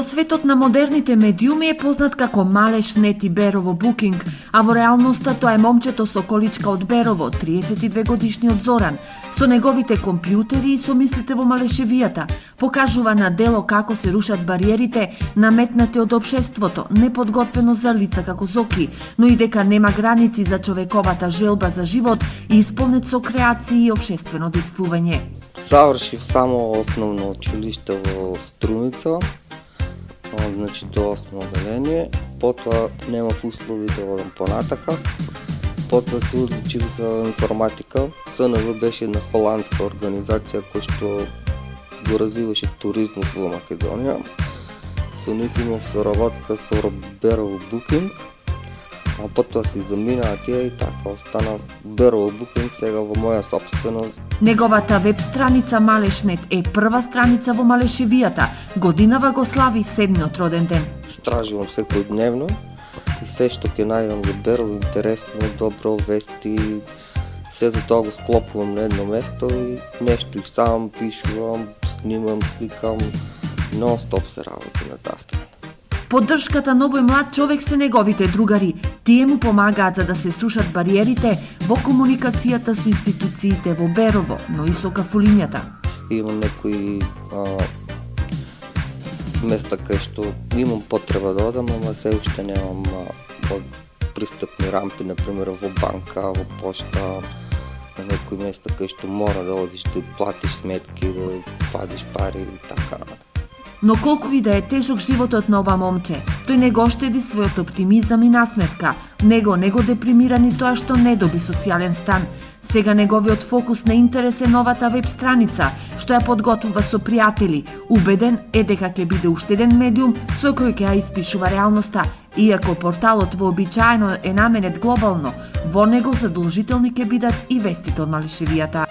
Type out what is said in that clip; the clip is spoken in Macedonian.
Во светот на модерните медиуми е познат како Малеш Нет и Берово Букинг, а во реалноста тоа е момчето со количка од Берово, 32 годишниот Зоран. Со неговите компјутери и со мислите во малешевијата покажува на дело како се рушат бариерите наметнати од општеството, неподготвено за лица како Зоки, но и дека нема граници за човековата желба за живот и исполнет со креации и општествено действување. Завршив само основно училиште во Струница, значи до 8 одделение, потоа немав услови да одам понатака. Потоа се одлучив за информатика. СНВ беше една холандска организација која што го развиваше туризмот во Македонија. Со нив имав соработка со Берово Букинг, а потоа се заминаа тие и така остана Берово Букинг сега во моја сопственост. Неговата веб страница Малешнет е прва страница во малешевијата. Годинава го слави 7-миот роден ден. Стражувам секојдневно и се што ќе најдам за Берово интересно, добро, вести, се до тоа го склопувам на едно место и нешто и сам пишувам, снимам, сликам, нон-стоп се работи на таа страна. Поддршката на овој млад човек се неговите другари. Тие му помагаат за да се срушат бариерите во комуникацијата со институциите во Берово, но и со кафулињата. Имам некои места кај што имам потреба да одам, ама се уште немам пристапни рампи, например во банка, во пошта, на некои места кај што мора да одиш да платиш сметки, да вадиш пари и така. Но колку и да е тежок животот на ова момче, тој не го штеди својот оптимизам и насмевка. Него не го депримира ни тоа што не доби социјален стан. Сега неговиот фокус на интерес е новата веб страница, што ја подготвува со пријатели. Убеден е дека ќе биде уште еден медиум со кој ќе ја испишува реалноста. Иако порталот вообичаено е наменет глобално, во него задолжителни ќе бидат и вестите од малешевијата.